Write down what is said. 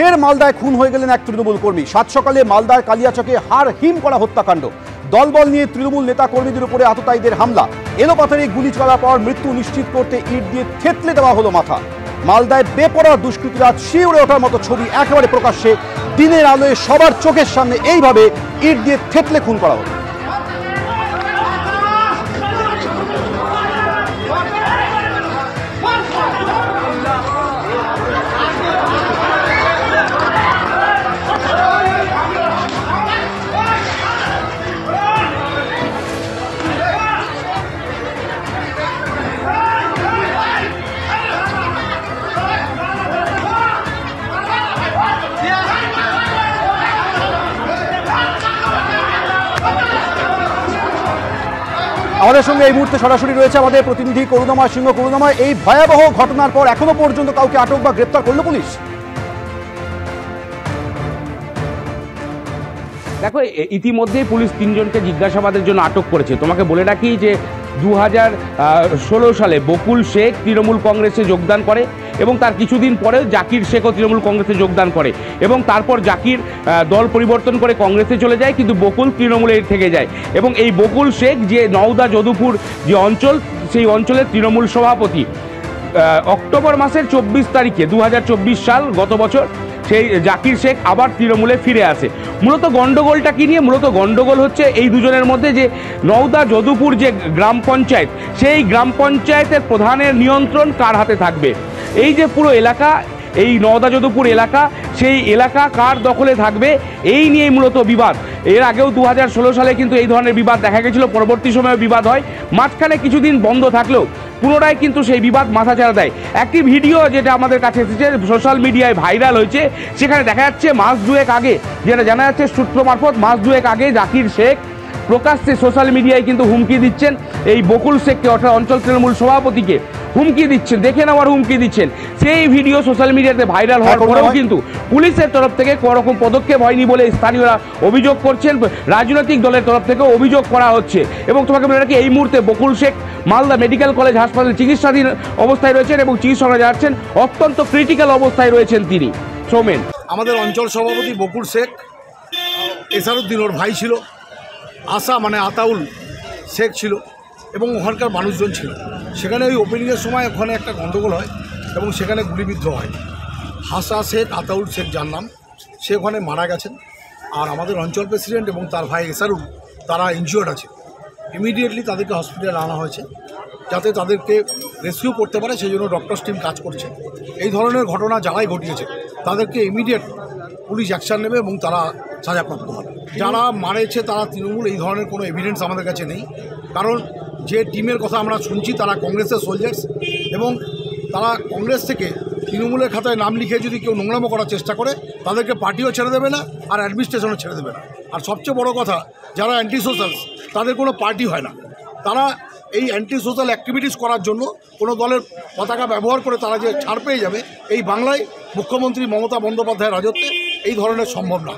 ফের মালদায় খুন হয়ে গেলেন এক তৃণমূল কর্মী। সাত সকালে মালদার কালিয়াচকে হাড় হিম করা হত্যাকাণ্ড। দলবল নিয়ে তৃণমূল নেতা কর্মীদের উপরে আততায়ীদের হামলা। এলোপাতাড়ি গুলি চলার পর মৃত্যু নিশ্চিত করতে ইট দিয়ে থেতলে দেওয়া হলো মাথা। মালদায় বেপরোয়া দুষ্কৃতীরা শিউরে ওঠার মতো ছবি একেবারে প্রকাশ্যে দিনের আলোয় সবার চোখের সামনে এইভাবে ইট দিয়ে থেতলে খুন করা হলো। আমাদের সঙ্গে এই মুহূর্তে সরাসরি রয়েছে আমাদের প্রতিনিধি করুণাময় সিংহ। করুণাময়, এই ভয়াবহ ঘটনার পর এখনো পর্যন্ত কাউকে আটক বা গ্রেপ্তার করলো পুলিশ? দেখো, ইতিমধ্যেই পুলিশ 3 জনকে জিজ্ঞাসাবাদের জন্য আটক করেছে। তোমাকে বলে রাখি যে 2016 সালে বকুল শেখ তৃণমূল কংগ্রেসে যোগদান করে এবং তার কিছুদিন পরে জাকির শেখও তৃণমূল কংগ্রেসে যোগদান করে এবং তারপর জাকির দল পরিবর্তন করে কংগ্রেসে চলে যায়, কিন্তু বকুল তৃণমূলে থেকে যায়। এবং এই বকুল শেখ যে নওদা যদুপুর যে অঞ্চল, সেই অঞ্চলের তৃণমূল সভাপতি। অক্টোবর মাসের 24 তারিখে 2024 সাল গত বছর সেই জাকির শেখ আবার তৃণমূলে ফিরে আসে। মূলত গণ্ডগোলটা কী নিয়ে? মূলত গণ্ডগোল হচ্ছে এই দুজনের মধ্যে যে নওদা যদুপুর যে গ্রাম পঞ্চায়েত, সেই গ্রাম পঞ্চায়েতের প্রধানের নিয়ন্ত্রণ কার হাতে থাকবে। এই যে পুরো এলাকা, এই নওদা যদুপুর এলাকা, সেই এলাকা কার দখলে থাকবে, এই নিয়েই মূলত বিবাদ। এর আগেও 2016 সালে কিন্তু এই ধরনের বিবাদ দেখা গেছিলো, পরবর্তী সময়ে বিবাদ হয়। মাঝখানে কিছুদিন বন্ধ থাকলেও পুনরায় কিন্তু সেই বিবাদ মাথাচাড়া দেয়। একটি ভিডিও যেটা আমাদের কাছে এসেছে, সোশ্যাল মিডিয়ায় ভাইরাল হয়েছে, সেখানে দেখা যাচ্ছে মাস দুয়েক আগে, যেটা জানা যাচ্ছে সূত্র মারফত, মাস দুয়েক আগে জাকির শেখ প্রকাশ্যে সোশ্যাল মিডিয়ায় কিন্তু হুমকি দিচ্ছেন এই বকুল শেখকে, অর্থাৎ অঞ্চল তৃণমূল সভাপতিকে হুমকি দিচ্ছেন, দেখে নেওয়ার হুমকি দিচ্ছেন। সেই ভিডিও সোশ্যাল মিডিয়াতে ভাইরাল হওয়ার পরেও কিন্তু পুলিশের তরফ থেকে কোনো রকম পদক্ষেপ হয়নি বলে স্থানীয়রা অভিযোগ করছেন। রাজনৈতিক দলের তরফ থেকেও অভিযোগ করা হচ্ছে। এবং তোমাকে বলে রাখি, এই মুহূর্তে বকুল শেখ মালদা মেডিকেল কলেজ হাসপাতালে চিকিৎসাধীন অবস্থায় রয়েছেন এবং চিকিৎসকরা জানাচ্ছেন অত্যন্ত ক্রিটিক্যাল অবস্থায় রয়েছেন তিনি। সৌমেন, আমাদের অঞ্চল সভাপতি বকুল শেখ এসারুদ্দিন ওর ভাই ছিল, আশা মানে আতাউল শেখ ছিল এবং ওখানকার মানুষজন ছিল। সেখানে ওই ওপেনিংয়ের সময় ওখানে একটা গণ্ডগোল হয় এবং সেখানে গুলিবিদ্ধ হয়। হাসা শেখ, আতাউল শেখ যার নাম, সে ওখানে মারা গেছেন। আর আমাদের অঞ্চল প্রেসিডেন্ট এবং তার ভাই এসারুল, তারা ইনজিওর্ড আছে। ইমিডিয়েটলি তাদেরকে হসপিটালে আনা হয়েছে যাতে তাদেরকে রেস্কিউ করতে পারে, সেই জন্য ডক্টরস টিম কাজ করছে। এই ধরনের ঘটনা যারাই ঘটিয়েছে তাদেরকে ইমিডিয়েট পুলিশ অ্যাকশান নেবে এবং তারা সাজাপ্রাপ্ত হবে। যারা মারেছে তারা তৃণমূল, এই ধরনের কোনো এভিডেন্স আমাদের কাছে নেই। কারণ যে টিমের কথা আমরা শুনছি তারা কংগ্রেসের সোলজার্স এবং তারা কংগ্রেস থেকে তৃণমূলের খাতায় নাম লিখে যদি কেউ নোংরামো করার চেষ্টা করে তাদেরকে পার্টিও ছেড়ে দেবে না আর অ্যাডমিনিস্ট্রেশনও ছেড়ে দেবে না। আর সবচেয়ে বড় কথা, যারা অ্যান্টি সোশ্যালস তাদের কোনো পার্টি হয় না। তারা এই অ্যান্টি সোশ্যাল অ্যাক্টিভিটিস করার জন্য কোনো দলের পতাকা ব্যবহার করে তারা যে ছাড় পেয়ে যাবে, এই বাংলায় মুখ্যমন্ত্রী মমতা বন্দ্যোপাধ্যায়ের রাজত্বে এই ধরনের সম্ভব না।